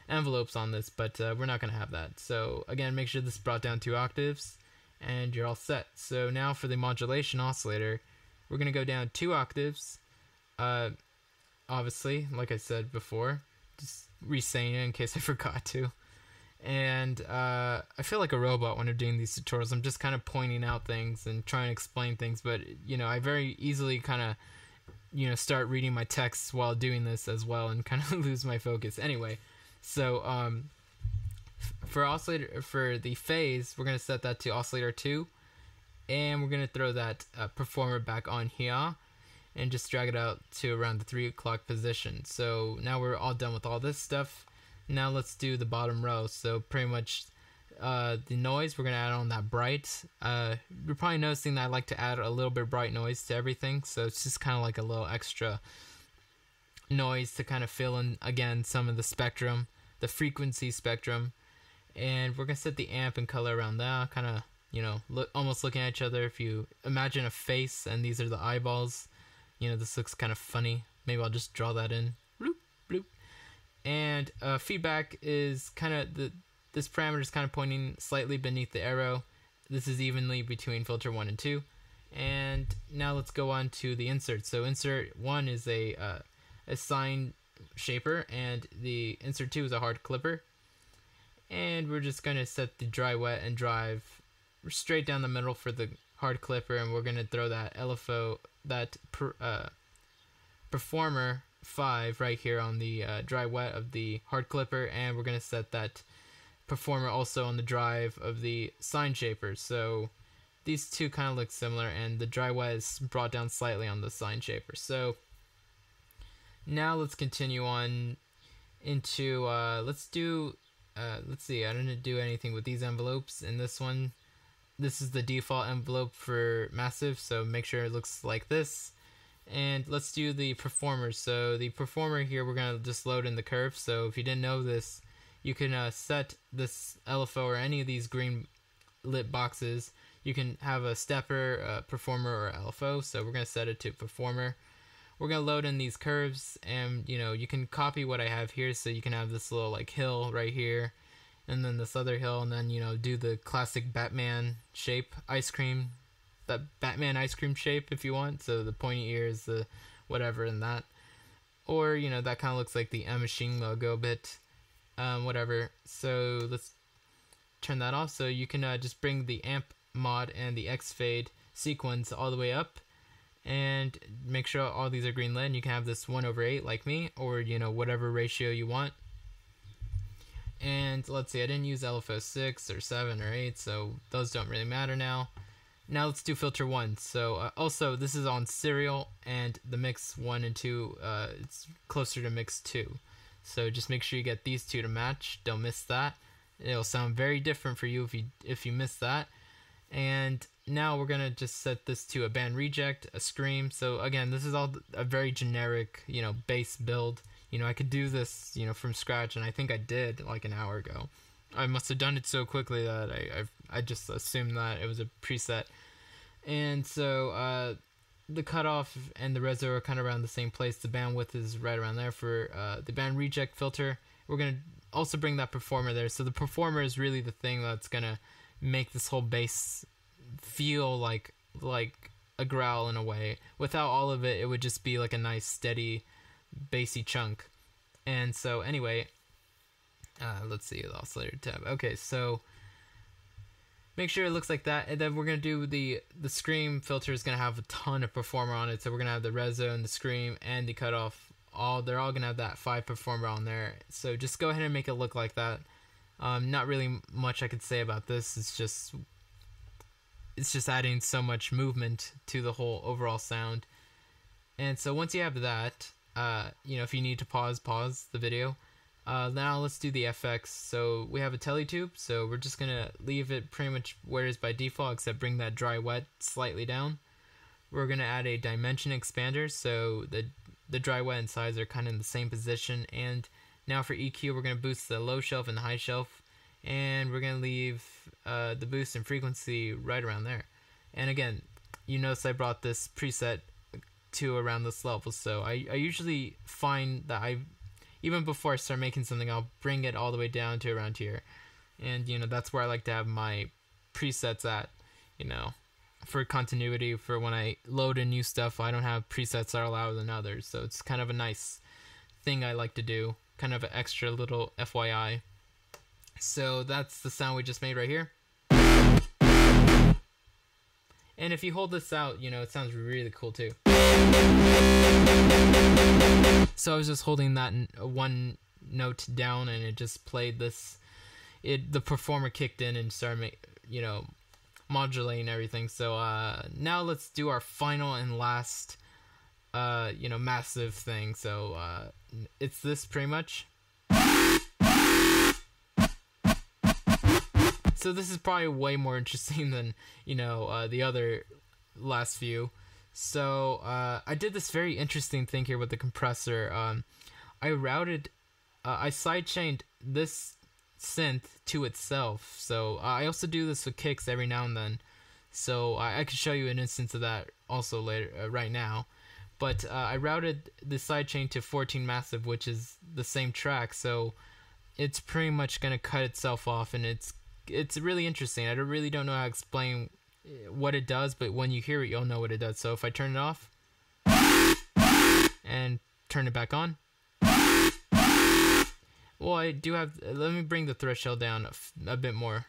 envelopes on this, but we're not going to have that. So again, make sure this is brought down 2 octaves and you're all set. So now for the modulation oscillator, we're going to go down 2 octaves. Obviously, like I said before, just re-saying it in case I forgot to. And I feel like a robot when I'm doing these tutorials. I'm just kind of pointing out things and trying to explain things, but I very easily kind of start reading my texts while doing this as well and kind of lose my focus. Anyway, so for the phase, we're going to set that to oscillator 2, and we're going to throw that performer back on here and just drag it out to around the 3 o'clock position. So now we're all done with all this stuff. Now let's do the bottom row. So pretty much the noise, we're going to add on that bright. You're probably noticing that I like to add a little bit of bright noise to everything. So it's just kind of like a little extra noise to kind of fill in, again, some of the spectrum, the frequency spectrum. And we're going to set the amp and color around that, kind of, almost looking at each other. If you imagine a face and these are the eyeballs, this looks kind of funny. Maybe I'll just draw that in. Bloop, bloop. And feedback is kind of, this parameter is kind of pointing slightly beneath the arrow. This is evenly between filter 1 and 2. And now let's go on to the insert. So insert 1 is a sine shaper, and the insert 2 is a hard clipper. And we're just going to set the dry, wet, and drive straight down the middle for the hard clipper, and we're going to throw that LFO, that performer 5 right here on the dry wet of the hard clipper, and we're going to set that performer also on the drive of the sine shaper. So these two kind of look similar, and the dry wet is brought down slightly on the sine shaper. So now let's continue on into let's see, I didn't do anything with these envelopes in this one. This is the default envelope for Massive, so make sure it looks like this. And let's do the performer. So the performer here, we're going to just load in the curve. So if you didn't know this, you can set this LFO or any of these green lit boxes. You can have a stepper, a performer, or LFO. So we're going to set it to performer. We're going to load in these curves, and you can copy what I have here. So you can have this little hill right here, and then this other hill, and then do the classic Batman shape, ice cream, that Batman ice cream shape if you want. So the pointy ears, the whatever, and that, or that kind of looks like the M Machine logo a bit, whatever. So let's turn that off. So you can just bring the amp mod and the X fade sequence all the way up, and make sure all these are green lit. And you can have this 1/8 like me, or whatever ratio you want. And let's see, I didn't use LFO 6 or 7 or 8, so those don't really matter now. Now let's do filter 1. So also, this is on serial, and the mix 1 and 2, it's closer to mix 2. So just make sure you get these two to match. Don't miss that. It'll sound very different for you if you miss that. And now we're going to just set this to a band reject, a scream. So again, this is all a very generic, bass build. I could do this, from scratch, and I think I did like an hour ago. I must have done it so quickly that I just assumed that it was a preset. And so the cutoff and the reso are kind of around the same place. The bandwidth is right around there. For the band reject filter, we're going to also bring that performer there. So the performer is really the thing that's going to make this whole bass feel like a growl in a way. Without all of it, it would just be like a nice steady bassy chunk. And so anyway, let's see, the oscillator tab. Okay, so make sure it looks like that, and then we're gonna do the scream filter is gonna have a ton of performer on it. So we're gonna have the reso and the scream and the cutoff. They're all gonna have that 5 performer on there. So just go ahead and make it look like that. Not really much I could say about this. It's just adding so much movement to the whole overall sound. And so once you have that, if you need to pause the video. Now let's do the FX. So we have a teletube, so we're just gonna leave it pretty much where it is by default, except bring that dry wet slightly down. We're gonna add a dimension expander, so the dry wet and size are kind of in the same position. And now for EQ, we're gonna boost the low shelf and the high shelf, and we're gonna leave the boost and frequency right around there. And again, you notice I brought this preset to around this level, so I usually find that even before I start making something, I'll bring it all the way down to around here. And that's where I like to have my presets at, for continuity. For when I load in new stuff, I don't have presets that are louder than others, so it's kind of a nice thing I like to do, kind of an extra little FYI. So that's the sound we just made right here. And if you hold this out, it sounds really cool too. So I was just holding that one note down, and it just played this. The performer kicked in and started, modulating everything. So now let's do our final and last, massive thing. So it's this pretty much. So this is probably way more interesting than, the other last few. So I did this very interesting thing here with the compressor. I sidechained this synth to itself. So I also do this with kicks every now and then. So I could show you an instance of that also later, right now. But I routed the sidechain to 14 massive, which is the same track. So it's pretty much going to cut itself off, and it's really interesting. I really don't know how to explain what it does, but when you hear it, you'll know what it does. So if I turn it off and turn it back on, well, I do have. Let me bring the threshold down a bit more.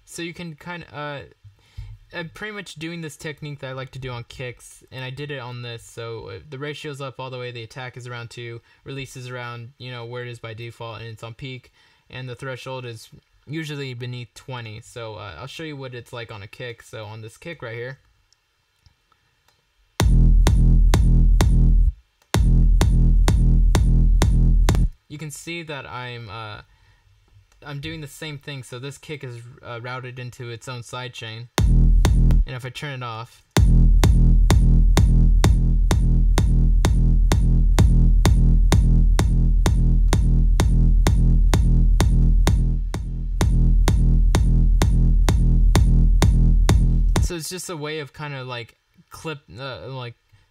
So you can kind of. I'm pretty much doing this technique that I like to do on kicks, and I did it on this. So the ratio's up all the way, the attack is around 2, release is around, where it is by default, and it's on peak, and the threshold is usually beneath 20. So I'll show you what it's like on a kick. So on this kick right here, you can see that I'm doing the same thing. So this kick is routed into its own sidechain. And if I turn it off, so it's just a way of kind of like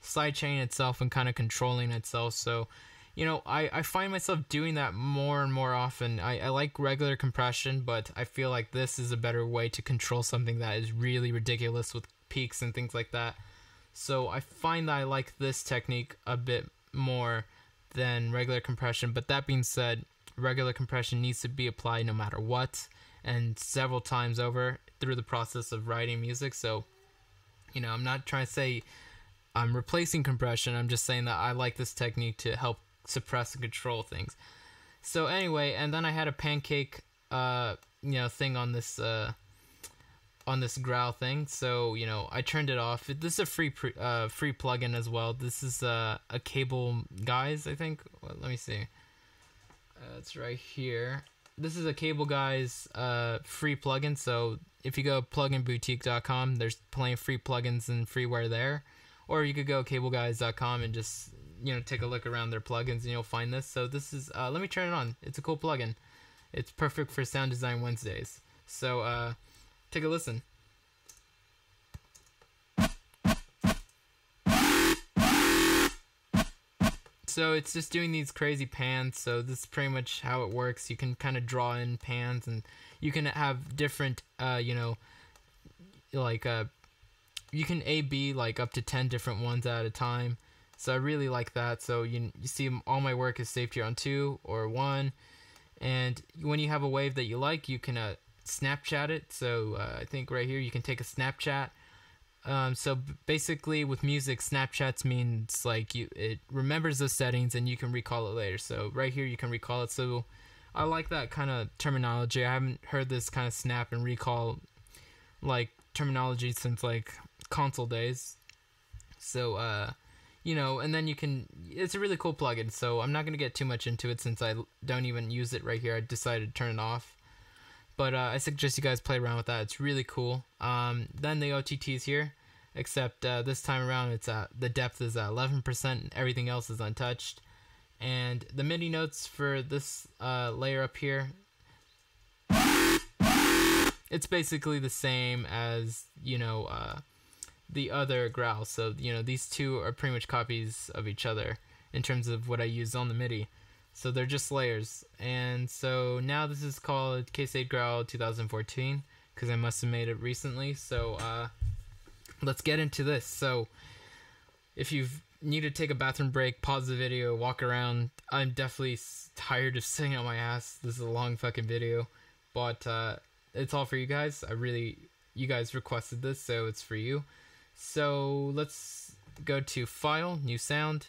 sidechain itself and kind of controlling itself. So, I find myself doing that more and more often. I like regular compression, but I feel like this is a better way to control something that is really ridiculous with peaks and things like that. So I find that I like this technique a bit more than regular compression. But that being said, regular compression needs to be applied no matter what, and several times over through the process of writing music. So, I'm not trying to say I'm replacing compression. I'm just saying that I like this technique to help suppress and control things. So anyway, and then I had a pancake thing on this growl thing. So I turned it off. This is a free plugin as well. This is a Cable Guys, I think. Well, let me see. It's right here. This is a Cable Guys free plugin. So if you go pluginboutique.com, there's plenty of free plugins and freeware there. Or you could go cableguys.com and just take a look around their plugins, and you'll find this. So this is let me turn it on. It's a cool plugin. It's perfect for Sound Design Wednesdays. So take a listen. So it's just doing these crazy pans. So this is pretty much how it works. You can kind of draw in pans, and you can have different, you can A/B like up to 10 different ones at a time. So I really like that. So you see all my work is saved here on 2 or 1. And when you have a wave that you like, you can Snapchat it. So I think right here you can take a Snapchat. So basically with music, Snapchats means like it remembers the settings and you can recall it later. So right here you can recall it. So I like that kind of terminology. I haven't heard this kind of snap and recall like terminology since like console days. So and then you can, it's a really cool plugin. So I'm not going to get too much into it since I don't even use it right here. I decided to turn it off. But I suggest you guys play around with that. It's really cool. Then the OTT is here, except this time around it's the depth is at 11%, and everything else is untouched. And the MIDI notes for this layer up here, it's basically the same as the other growl. So these two are pretty much copies of each other in terms of what I use on the MIDI. So they're just layers. And so now this is called K-State Growl 2014 because I must have made it recently. So let's get into this. So if you need to take a bathroom break, pause the video, walk around, I'm definitely tired of sitting on my ass. This is a long fucking video, but it's all for you guys. You guys requested this, so it's for you. So let's go to File, New Sound,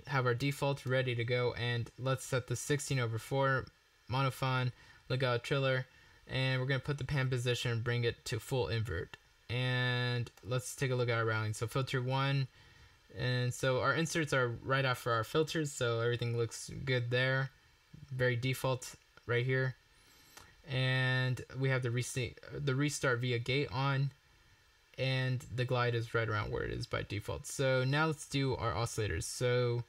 have our default ready to go, and let's set the 16/4 monophone, legato triller, and we're going to put the pan position and bring it to full invert. And let's take a look at our routing. So filter 1, and so our inserts are right after our filters, so everything looks good there. Very default right here. And we have the restart via gate on, and the glide is right around where it is by default. So now let's do our oscillators. So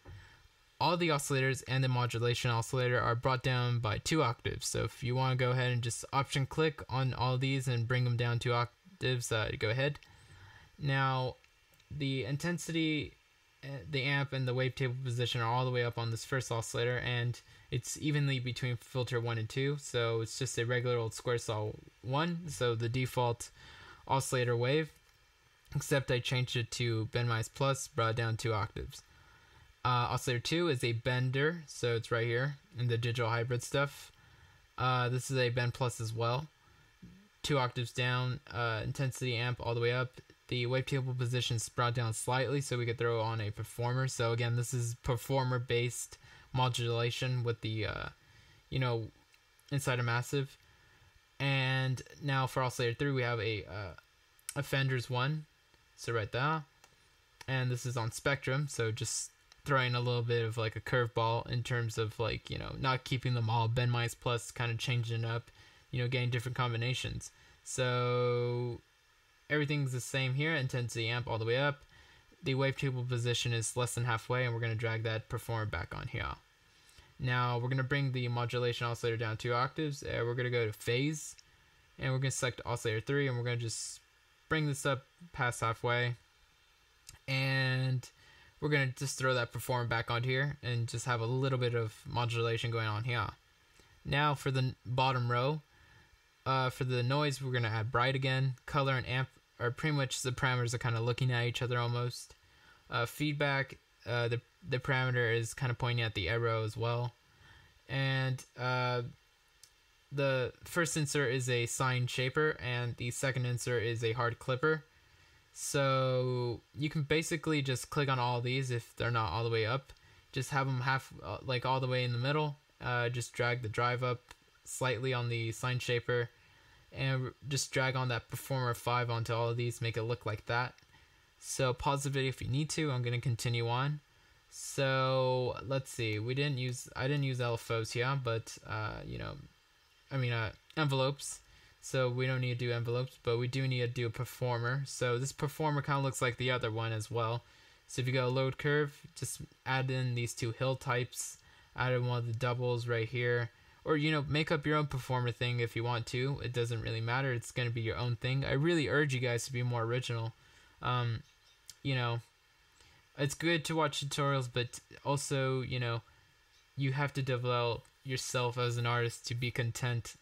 all the oscillators and the modulation oscillator are brought down by 2 octaves. So if you want to go ahead and just option click on all these and bring them down 2 octaves, go ahead. Now the intensity, the amp, and the wavetable position are all the way up on this first oscillator, and it's evenly between filter 1 and 2. So it's just a regular old square saw 1, so the default oscillator wave, except I changed it to bend minus plus, brought it down 2 octaves. Oscillator 2 is a bender, so it's right here in the digital hybrid stuff. This is a bend plus as well, 2 octaves down. Intensity amp all the way up. The wavetable position is brought down slightly so we could throw on a performer. So again, this is performer based modulation with the inside a massive. And now for oscillator 3 we have a Fender's 1, so right there, and this is on spectrum, so just throwing a little bit of like a curveball in terms of like not keeping them all bend minus plus, kind of changing it up, getting different combinations. So everything's the same here. Intensity amp all the way up. The wavetable position is less than halfway, and we're going to drag that performer back on here. Now we're going to bring the modulation oscillator down 2 octaves, and we're going to go to phase, and we're going to select oscillator 3, and we're going to just bring this up past halfway, and we're going to just throw that performer back on here and just have a little bit of modulation going on here. Now for the bottom row, for the noise, we're going to add bright again. Color and amp are pretty much the parameters are kind of looking at each other almost. Feedback, the parameter is kind of pointing at the arrow as well. And the first insert is a sine shaper, and the second insert is a hard clipper. So you can basically just click on all these if they're not all the way up. Just have them like all the way in the middle. Just drag the drive up slightly on the sine shaper, and just drag on that performer 5 onto all of these, make it look like that. So pause the video if you need to. I'm going to continue on. So let's see. I didn't use LFOs here, but envelopes. So we don't need to do envelopes, but we do need to do a performer. So this performer kind of looks like the other one as well. So if you go load curve, just add in these 2 hill types, add in one of the doubles right here, or make up your own performer thing if you want to. It doesn't really matter. It's going to be your own thing. I really urge you guys to be more original. You know, it's good to watch tutorials, but also, you have to develop yourself as an artist to be content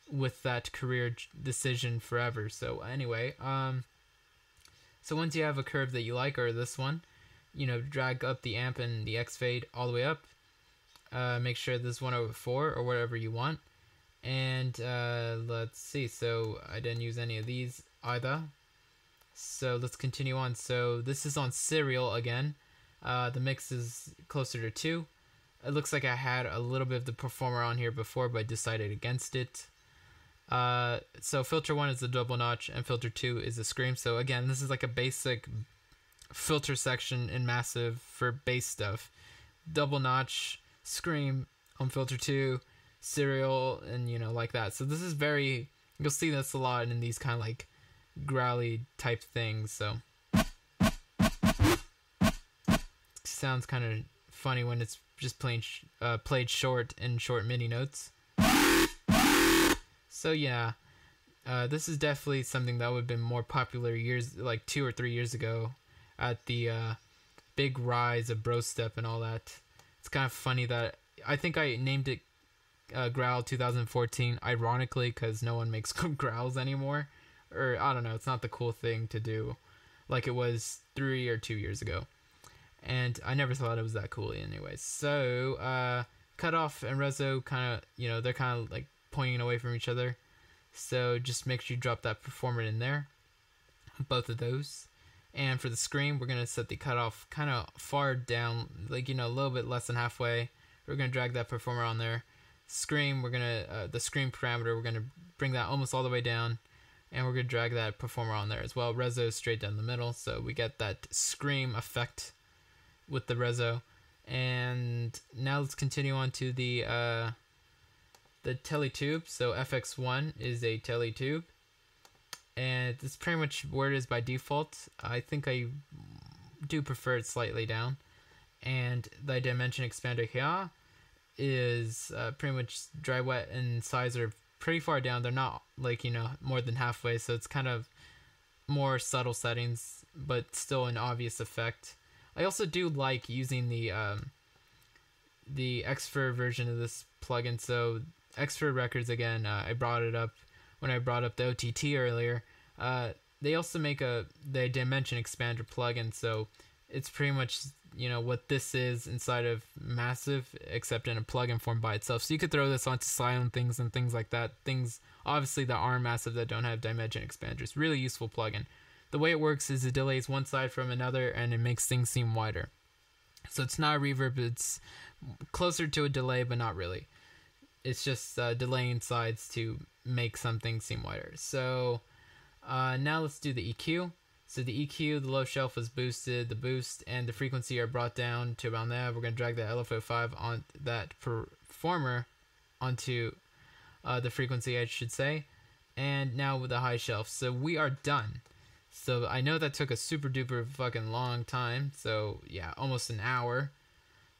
with that career decision forever. So anyway, so once you have a curve that you like, or this one, drag up the amp and the X fade all the way up. Make sure this is 1/4 or whatever you want. And let's see, so I didn't use any of these either. So let's continue on. So this is on serial again. The mix is closer to 2. It looks like I had a little bit of the performer on here before, but decided against it. So filter 1 is the double notch, and filter 2 is the scream. So again, this is like a basic filter section in Massive for bass stuff. Double notch, scream on filter 2, serial, and like that. So this is very, you'll see this a lot in these kind of like growly type things. So sounds kind of funny when it's just played short in short MIDI notes. So yeah, this is definitely something that would have been more popular like 2 or 3 years ago at the big rise of bro step and all that. It's kind of funny that I think I named it Growl 2014 ironically because no one makes growls anymore, or I don't know, it's not the cool thing to do like it was 3 or 2 years ago. And I never thought it was that cool anyway. So, cutoff and reso kind of, they're kind of like pointing away from each other. So just make sure you drop that performer in there. Both of those. And for the scream, we're going to set the cutoff kind of far down, like, a little bit less than halfway. We're going to drag that performer on there. Scream, we're going to, the scream parameter, we're going to bring that almost all the way down. And we're going to drag that performer on there as well. Reso straight down the middle. So we get that scream effect with the reso. And now let's continue on to the teletube. So FX1 is a teletube, and it's pretty much where it is by default. I think I do prefer it slightly down. And the dimension expander here is pretty much dry, wet, and size are pretty far down. They're not like more than halfway, so it's kind of more subtle settings, but still an obvious effect. I also do like using the Xfer version of this plugin. So Xfer Records, again, I brought it up when I brought up the OTT earlier. They also make the dimension expander plugin, so it's pretty much what this is inside of Massive, except in a plugin form by itself. So you could throw this onto silent things and things like that. Things obviously that are Massive that don't have dimension expanders. Really useful plugin. The way it works is it delays one side from another, and it makes things seem wider. So it's not a reverb, it's closer to a delay, but not really. It's just delaying sides to make something seem wider. So now let's do the EQ. So the EQ, the low shelf is boosted, the boost and the frequency are brought down to around there. We're going to drag that LFO5 on that performer onto the frequency, I should say. And now with the high shelf. So we are done. So I know that took a super duper fucking long time. So yeah, almost an hour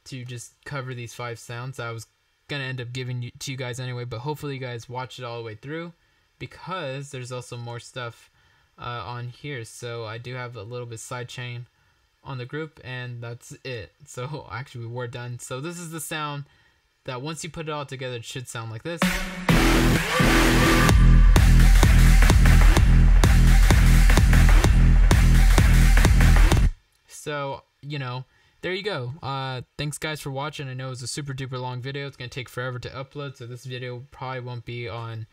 to just cover these 5 sounds. I was going to end up giving to you guys anyway, but hopefully you guys watch it all the way through, because there's also more stuff on here. So I do have a little bit sidechain on the group, and that's it. So actually we're done. So this is the sound that once you put it all together, it should sound like this. So, there you go. Thanks guys for watching. I know it was a super duper long video. It's going to take forever to upload, so this video probably won't be on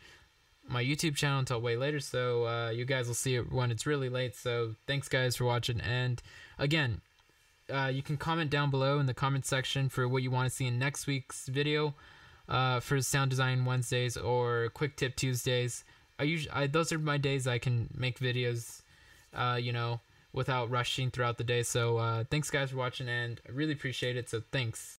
my YouTube channel until way later. So you guys will see it when it's really late. So thanks guys for watching. And again, you can comment down below in the comment section for what you want to see in next week's video for Sound Design Wednesdays or Quick Tip Tuesdays. Those are my days I can make videos, without rushing throughout the day. So thanks guys for watching, and I really appreciate it. So thanks.